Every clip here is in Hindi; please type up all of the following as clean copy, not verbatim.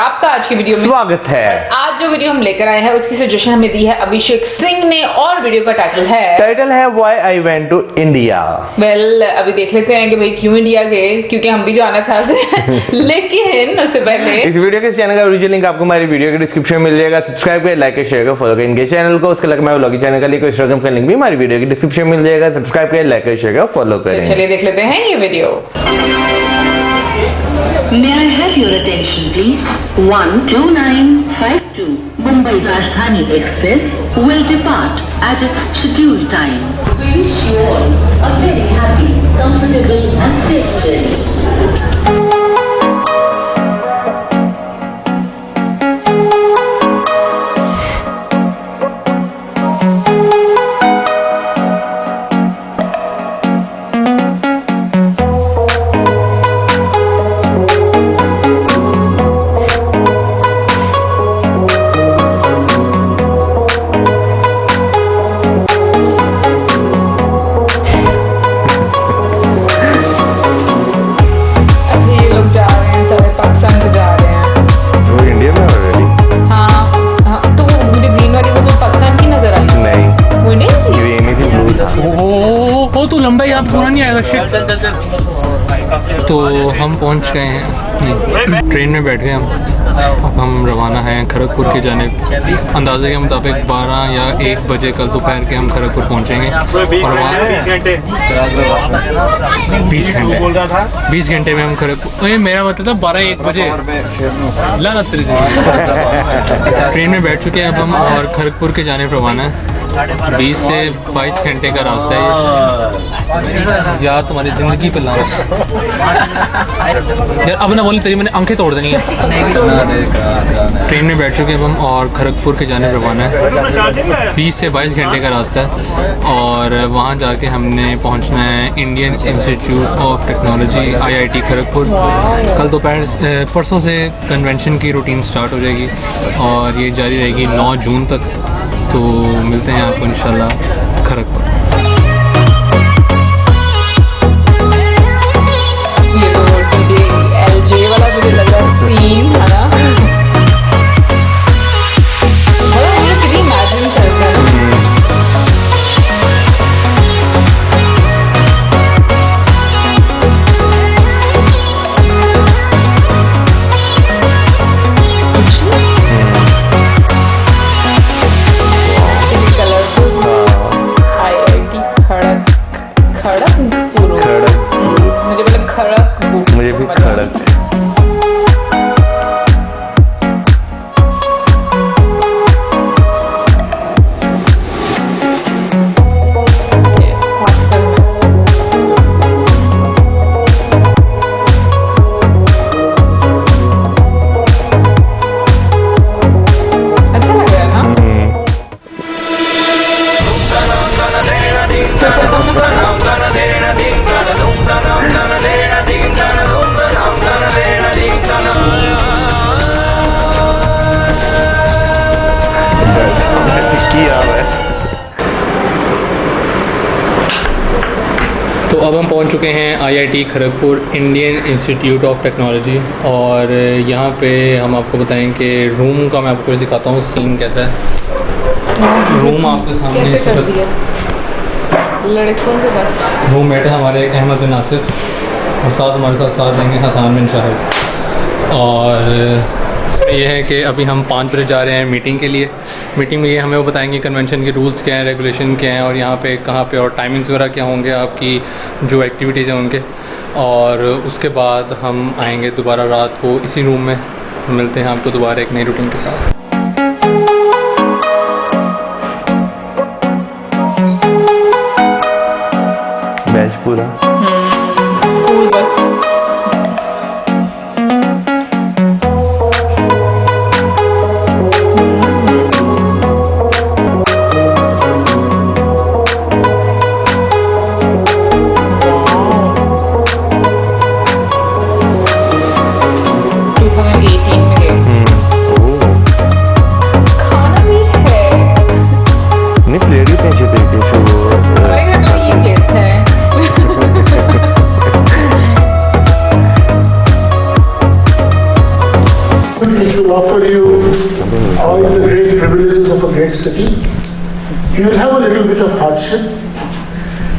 आपका आज की वीडियो में स्वागत है। आज जो वीडियो हम लेकर आए हैं उसकी सजेशन हमें दी है अभिषेक सिंह ने और वीडियो का टाइटल है why I went to India. Well अभी देख लेते हैं कि भाई क्यों इंडिया गए, क्योंकि हम भी जाना चाहते हैं लेकिन उससे पहले इस वीडियो के चैनल का ओरिजिनल लिंक आपको हमारी वीडियो के डिस्क्रिप्शन में मिल जाएगा। सब्सक्राइब करें, लाइक करें, शेयर करें, फॉलो करें इनके चैनल को। उसके अलावा व्लॉगिंग चैनल का लिंक, इंस्टाग्राम का लिंक भी हमारी वीडियो के डिस्क्रिप्शन में मिल जाएगा। सब्सक्राइब करें, लाइक करें, शेयर करें, फॉलो करें। चलिए देख लेते हैं ये video. May I have your attention, please? 12952 Mumbai Rajdhani Express will depart at its scheduled time. We wish you all a very happy, comfortable and safe journey. तो लंबा ही आप पूरा नहीं आएगा शिट। तो हम पहुंच गए हैं, ट्रेन में बैठ गए हम। अब हम रवाना हैं खड़गपुर के जानिब। अंदाजे के मुताबिक 12 या 1 बजे कल दोपहर के हम खड़गपुर पहुंचेंगे और वहाँ 20 घंटे में हम खड़गपुर। ये मेरा मतलब था 12-1 बजे ट्रेन में बैठ चुके हैं अब हम और खड़गपुर के जानिब रवाना है। 20 से 22 घंटे का रास्ता है यार, तुम्हारी जिंदगी पे लाओ यार। अब ना बोले तेरी मैंने आंखें तोड़ देनी है। ट्रेन में बैठ चुके हैं अब हम और खड़गपुर के जाने रवाना है। 20 से 22 घंटे का रास्ता है और वहाँ जाके हमने पहुँचना है Indian institute of technology IIT Kharagpur. कल दोपहर परसों से कन्वेंशन की रूटीन स्टार्ट हो जाएगी और ये जारी रहेगी 9 जून तक। तो मिलते हैं आपको इंशाल्लाह खड़गपुर। ये तो LJ वाला मुझे लग रहा है सीन है ना। कितनी इमेजिन करते हैं ना। मुझे भी खड़क तो अब हम पहुंच चुके हैं IIT Kharagpur Indian institute of technology और यहाँ पे हम आपको बताएं कि रूम का मैं आपको कुछ दिखाता हूँ सीन कैसा है। रूम आपके सामने कैसे कर दिया लड़कों के पास। रूम मेट है हमारे अहमद बिन नासिर और साथ हमारे साथ देंगे हसान बिन शाहिद। और इसमें यह है कि अभी हम 5 बजे जा रहे हैं मीटिंग के लिए। मीटिंग में ये हमें वो बताएंगे कन्वेंशन के रूल्स क्या हैं, रेगुलेशन क्या हैं और यहाँ पे कहाँ पे और टाइमिंग्स वगैरह क्या होंगे आपकी जो एक्टिविटीज़ हैं उनके। और उसके बाद हम आएंगे दोबारा रात को इसी रूम में। मिलते हैं आपको दोबारा एक नई रूटीन के साथ। बैच पूरा school bus. great city. You will have a little bit of hardship,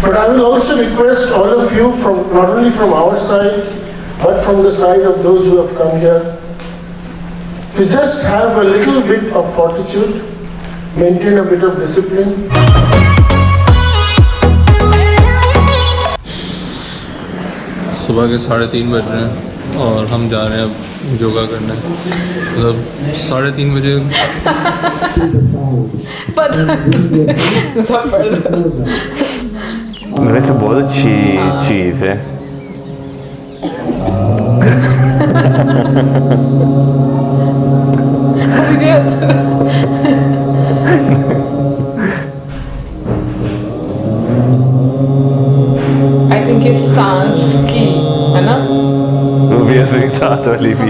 but I will also request all of you, from not only from our side, but from the side of those who have come here, to just have a little bit of fortitude, maintain a bit of discipline. सुबह के 3:30 बज रहे हैं और हम जा रहे हैं अब योगा करने। मतलब 3:30 बजे वैसे बहुत अच्छी चीज है। आई थिंक ये सांस की है ना। Obviously, साथ वाली भी।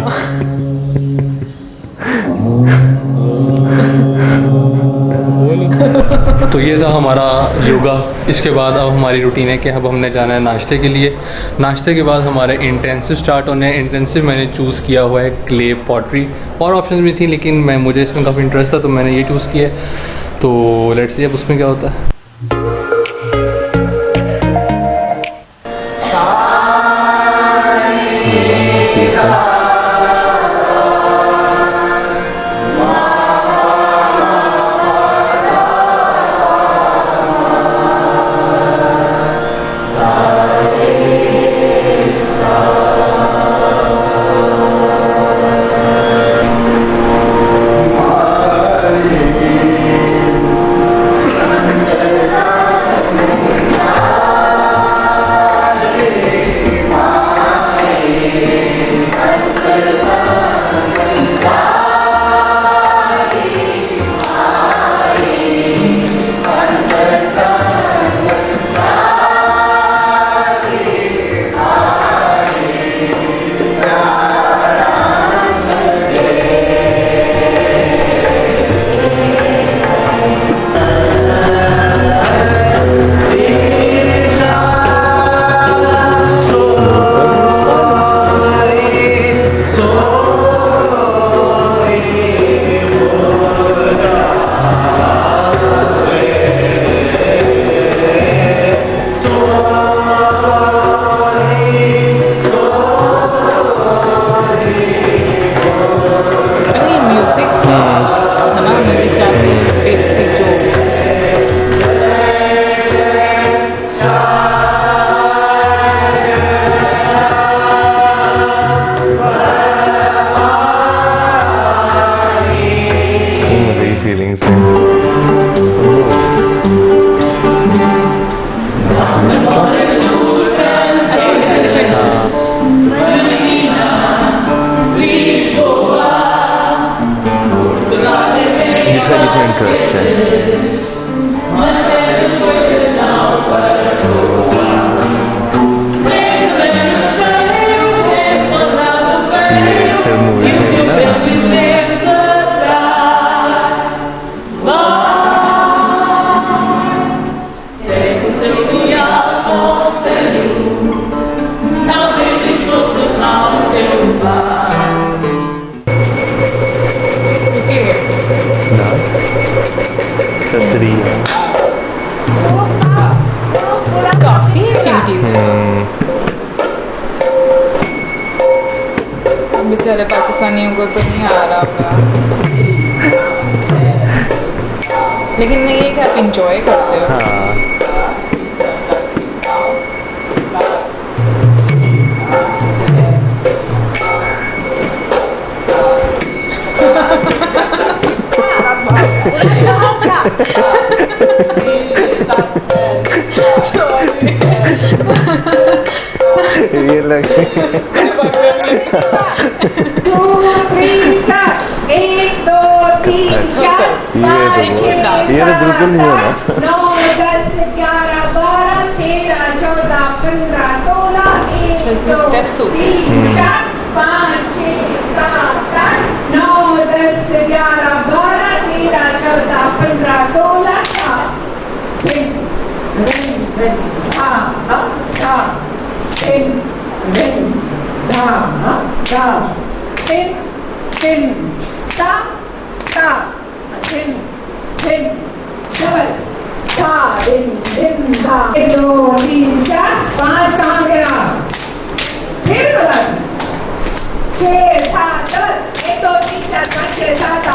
तो ये था हमारा योगा। इसके बाद अब हमारी रूटीन है कि अब हमने जाना है नाश्ते के लिए। नाश्ते के बाद हमारे इंटेंसिव स्टार्ट होने हैं। इंटेंसिव मैंने चूज़ किया हुआ है क्ले पॉटरी, और ऑप्शन भी थी लेकिन मुझे इसमें काफ़ी इंटरेस्ट था तो मैंने ये चूज़ किया है। तो लेट्स सी अब उसमें क्या होता है। काफी एक्टिविटीज बेचारे पाकिस्तानियों को तो नहीं आ रहा होगा, लेकिन मैं ये कि आप इंजॉय करते हो। ये लगे 2 3 start 1 2 3 4 ये तो बिल्कुल नहीं होना। 9 10 11 12 13 14 15 16 1 2 3 4 5 6 7 8 9 10 11 12 13 14 15 16 धिम डबल धा धिम धिम धा 1 2 3 4 5 कांगड़ा फिर बस 6 7 10 1 2 3 4 5 6 7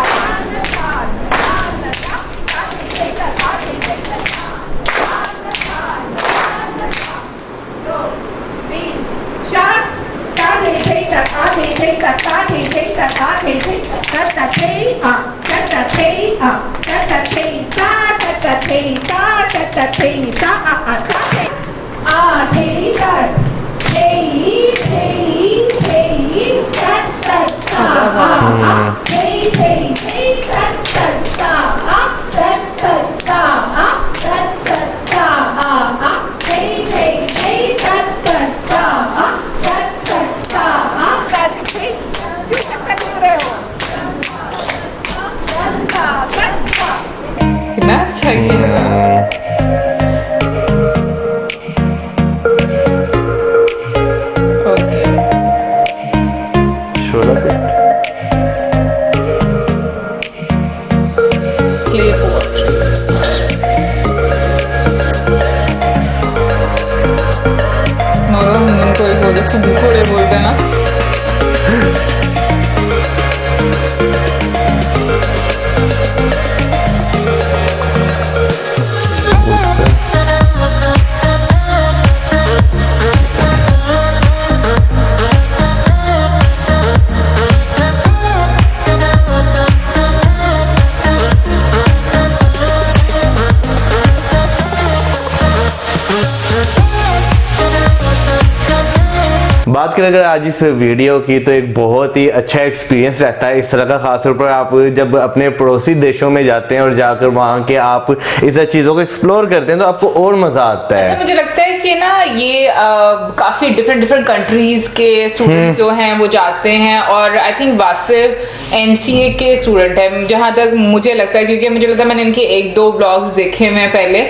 कितना अच्छा गया। ओके शोला बिट क्लियर हुआ। मगर हम उनको बोले खुद थोड़े बोलते ना। बात करें अगर आज इस वीडियो की, तो एक बहुत ही अच्छा एक्सपीरियंस रहता है इस तरह का, खासतौर पर आप जब अपने पड़ोसी देशों में जाते हैं और जाकर वहां के आप इस तरह चीजों को एक्सप्लोर करते हैं तो आपको और मजा आता है। अच्छा, मुझे लगता है कि ना ये काफी डिफरेंट कंट्रीज के स्टूडेंट्स जो हैं वो जाते हैं, और आई थिंक वासिफ एनसीए के स्टूडेंट है जहां तक मुझे लगता है, क्योंकि मुझे लगता है मैंने इनके 1-2 ब्लॉग्स देखे हुए पहले,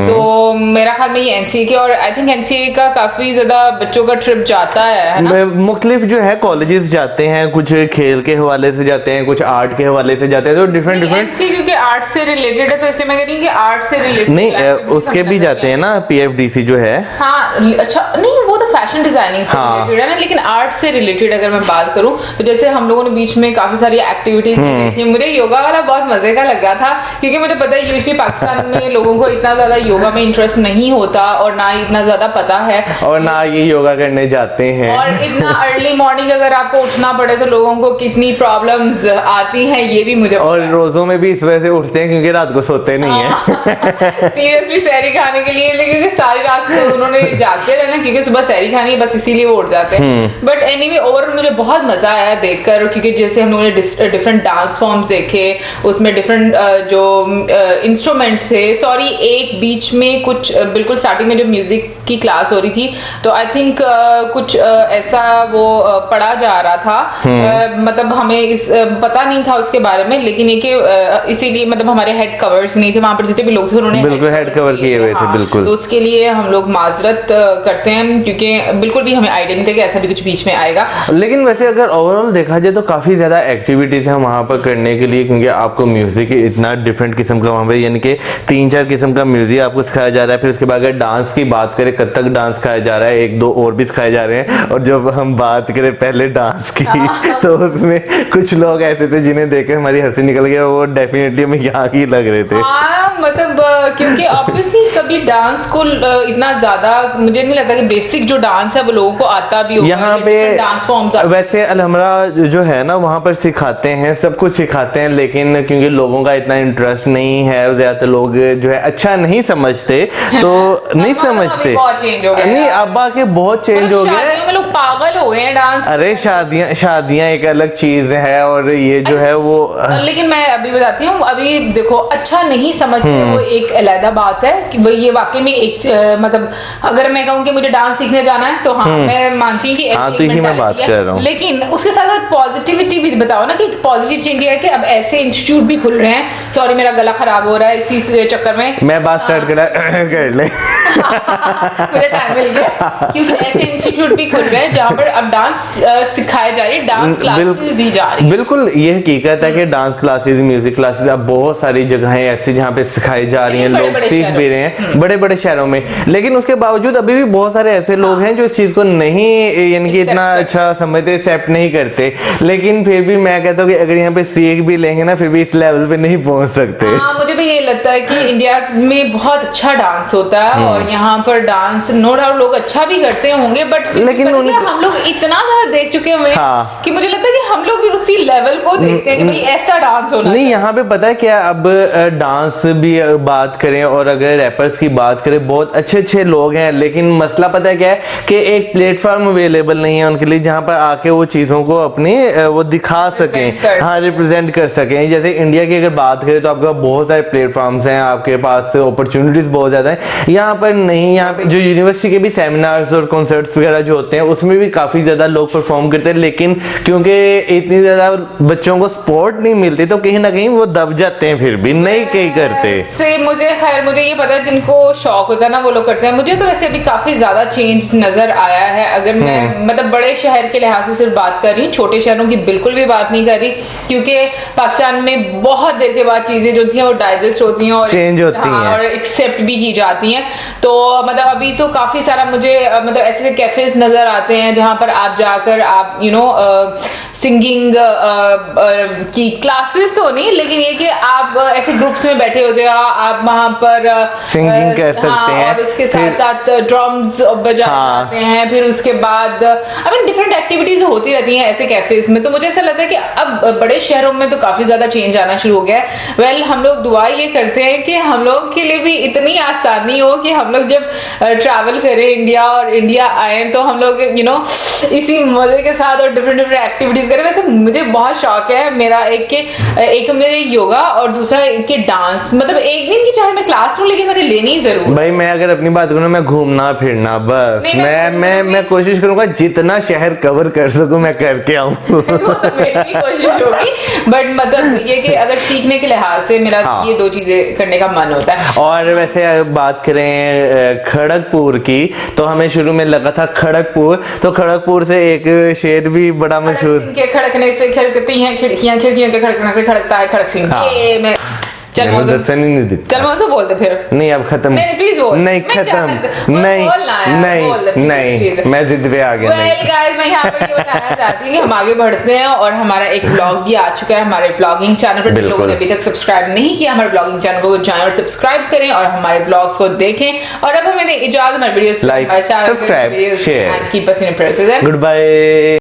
तो मेरा ख्याल में ये एनसीए के, और आई थिंक एनसीए का काफी ज्यादा बच्चों का ट्रिप जाता है ना? मुख्तलिफ जो है कॉलेजेस जाते हैं, कुछ खेल के हवाले से जाते हैं, कुछ आर्ट के हवाले से जाते हैं, तो डिफरेंट एनसीए क्योंकि आर्ट से रिलेटेड है तो इसलिए मैं कह रही हूँ कि आर्ट से रिलेटेड नहीं, उसके भी जाते हैं ना, पीएफडीसी जो है। हाँ अच्छा, नहीं वो तो फैशन डिजाइनिंग से रिलेटेड है ना, लेकिन आर्ट से रिलेटेड अगर मैं बात करूं तो जैसे हम लोगों ने बीच में काफी सारी एक्टिविटीज देखी। मुझे योगा वाला बहुत मजे का लग रहा था, क्योंकि मुझे पता है यूजुअली पाकिस्तान में लोगों को इतना ज्यादा योगा में इंटरेस्ट नहीं होता और ना इतना ज्यादा पता है, और ना ये योगा करने जाते हैं, और इतना अर्ली मॉर्निंग अगर आपको उठना पड़े तो लोगों को कितनी प्रॉब्लम्स आती हैं ये भी मुझे और रोजों में भी इस वजह से उठते हैं क्योंकि रात को सोते नहीं है। सीरियसली सहरी खाने के लिए, लेकिन सारी रात को उन्होंने जागते रहना क्योंकि सुबह सहरी खानी है, बस इसीलिए वो उठ जाते हैं। बट एनीवे ओवरऑल मुझे बहुत मजा आया देखकर, क्योंकि जैसे हम लोगों ने डिफरेंट डांस फॉर्म्स देखे, उसमें डिफरेंट जो इंस्ट्रूमेंट्स थे। सॉरी, एक बीच में कुछ बिल्कुल स्टार्टिंग में जब म्यूजिक की क्लास हो रही थी तो आई थिंक कुछ ऐसा वो पढ़ा जा रहा था, मतलब हमें पता नहीं था उसके बारे में, लेकिन इसीलिए मतलब हमारे हेड कवर्स नहीं थे वहां पर, जितने भी लोग थे उन्होंने बिल्कुल हेड कवर किए हुए थे। बिल्कुल, तो उसके लिए हम लोग माजरत करते हैं, क्योंकि बिल्कुल भी हमें आइडिया नहीं था कि ऐसा भी कुछ बीच में आएगा। लेकिन वैसे अगर ओवरऑल देखा जाए तो काफी ज्यादा एक्टिविटीज है वहां पर करने के लिए, क्योंकि आपको म्यूजिक इतना डिफरेंट किस्म का वहां पर, यानी कि 3-4 किस्म का म्यूजिक आपको सिखाया जा रहा है। फिर उसके बाद अगर डांस की बात करें, कथक डांस सिखाया जा रहा है, 1-2 और भी सिखाए जा रहे हैं। और जब हम बात करें पहले डांस की तो उसमें कुछ लोग ऐसे थे जिन्हें देखकर हमारी हंसी निकल गई, और वो डेफिनेटली हमें यहाँ की लग रहे थे। मतलब क्योंकि ऑब्वियसली कभी डांस को इतना ज्यादा मुझे नहीं लगता कि बेसिक जो डांस है वो लोगों को आता भी होगा। यहाँ पे डांस फॉर्म्स वैसे अलहमरा जो है ना वहाँ पर सिखाते हैं, सब कुछ सिखाते हैं, लेकिन क्योंकि लोगों का इतना इंटरेस्ट नहीं है, ज्यादातर लोग जो है अच्छा नहीं समझते, तो नहीं समझते। नहीं, अब आके बहुत चेंज हो गया, लोग पागल हो गए हैं डांस। अरे शादियां एक अलग चीज है, और ये जो है वो, लेकिन मैं अभी बताती हूँ, अभी देखो अच्छा नहीं समझते वो एक अलग बात है कि भाई ये वाकई में एक मतलब अगर मैं कहूँ कि मुझे डांस सीखने जाना है तो हाँ मैं मानती हूँ कि तो मैं बात कर रहा हूँ, लेकिन उसके साथ साथ पॉजिटिविटी भी बताओ ना, कि पॉजिटिव चेंज है कि अब ऐसे इंस्टीट्यूट भी खुल रहे हैं। सॉरी मेरा गला खराब हो रहा है इसी चक्कर में, मैं बात स्टार्ट कर ले मुझे टाइम मिल गया, क्योंकि ऐसे इंस्टीट्यूट भी खुल रहे हैं जहाँ पर अब डांस सिखाया जा रही है, डांस क्लासेस दी जा रही है। बिल्कुल ये हकीकत है कि डांस क्लासेस, म्यूजिक क्लासेस अब बहुत सारी जगहें ऐसी जहाँ पे सिखाई जा रही हैं, लोग सीख भी रहे हैं बड़े बड़े शहरों में। लेकिन उसके बावजूद अभी भी बहुत सारे ऐसे लोग हैं जो इस चीज को नहीं यानी कि इतना अच्छा समझते, एक्सेप्ट नहीं करते। लेकिन फिर भी मैं कहता हूँ कि अगर यहाँ पे सीख भी लेंगे ना, फिर भी इस लेवल पे नहीं पहुंच सकते। हाँ, मुझे भी ये लगता है कि इंडिया में बहुत अच्छा डांस होता है और यहाँ पर डांस नो डाउट लोग अच्छा भी करते होंगे, बट लेकिन हम लोग इतना ज्यादा देख चुके हैं कि मुझे लगता है कि हम लोग भी उसी लेवल को देखते हैं कि भाई ऐसा डांस होना नहीं। यहाँ पे पता है क्या, अब डांस भी बात करें और अगर रैपर्स की बात करें, बहुत अच्छे अच्छे लोग हैं, लेकिन मसला पता है क्या है कि एक प्लेटफॉर्म अवेलेबल नहीं है उनके लिए जहाँ पर आके वो चीजों को अपनी वो दिखा सकें, हाँ रिप्रेजेंट कर सकें। जैसे इंडिया की अगर बात करें तो आपके पास बहुत सारे प्लेटफॉर्म्स हैं, आपके पास अपॉर्चुनिटीज बहुत ज्यादा है। यहाँ पर नहीं, यहाँ पे जो यूनिवर्सिटी के भी सेमिनार्स और कॉन्सर्ट्स वगैरह जो होते हैं उसमें भी काफी ज्यादा लोग परफॉर्म करते हैं, लेकिन क्योंकि इतनी ज्यादा बच्चों को सपोर्ट नहीं मिलती तो कहीं ना कहीं वो दब जाते हैं, फिर भी नहीं कहीं करते। मुझे ये पता है जिनको शौक होता है ना वो लोग करते हैं। मुझे तो वैसे अभी काफी ज्यादा चेंज नजर आया है। अगर मैं मतलब बड़े शहर के लिहाज से सिर्फ बात कर रही हूँ, छोटे शहरों की बिल्कुल भी बात नहीं कर रही, क्योंकि पाकिस्तान में बहुत देर के बाद चीजें जो थी वो डाइजेस्ट होती हैं और चेंज होती हैं और एक्सेप्ट भी की जाती हैं। तो मतलब अभी तो काफी सारा मुझे मतलब ऐसे कैफेज नजर आते हैं जहां पर आप जाकर आप सिंगिंग की क्लासेस तो नहीं, लेकिन ये कि आप ऐसे ग्रुप्स में बैठे होते हो, आप वहां पर सिंगिंग कर सकते हैं और उसके साथ साथ ड्रम्स बजाए जाते हैं। फिर उसके बाद डिफरेंट एक्टिविटीज होती रहती हैं ऐसे कैफेज में। तो मुझे ऐसा लगता है कि अब बड़े शहरों में तो काफी ज्यादा चेंज आना शुरू हो गया है। वेल हम लोग दुआ ये करते हैं कि हम लोग के लिए भी इतनी आसानी हो कि हम लोग जब ट्रैवल करें इंडिया और इंडिया आए तो हम लोग इसी मजे के साथ और डिफरेंट एक्टिविटीज करें। वैसे मुझे बहुत शौक है मेरा एक तो मेरे योगा और दूसरा कि डांस। मतलब एक दिन की चाहे मैं क्लास लूं लेकिन मैंने लेनी जरूर। भाई मैं अगर अपनी बात करूं, मैं घूमना फिरना बस मैं कोशिश करूंगा जितना शहर कवर कर सकूं मैं करके आऊं। मेरी कोशिश होगी, बट मतलब ये कि अगर सीखने के लिहाज से मेरा ये दो चीजें करने का मन होता है। और वैसे बात करें खड़गपुर की तो हमें शुरू में लगा था खड़गपुर, तो खड़गपुर से एक शेर भी बड़ा मशहूर, खड़कने से खड़कती हैं खिड़कियां, खिड़कियों के खड़कने से खड़कता है खड़क सिंह। ये मैं चल बोल तो बोल दे फिर। नहीं अब खत्म, नहीं प्लीज बोल। नहीं खत्म, नहीं मैं जिद पे आ गया। गाइस मैं यहाँ पर ये बताना चाहती हूँ कि हम आगे बढ़ते हैं और हमारा एक ब्लॉग भी आ चुका है हमारे ब्लॉगिंग चैनल पर। जिन लोगों ने अभी तक सब्सक्राइब नहीं किया हमारे ब्लॉगिंग चैनल को जाएं और सब्सक्राइब करें और हमारे ब्लॉग्स को देखें। और अब हमें इजाजत, हमारे videos like, subscribe, share, keep us in present. Good bye.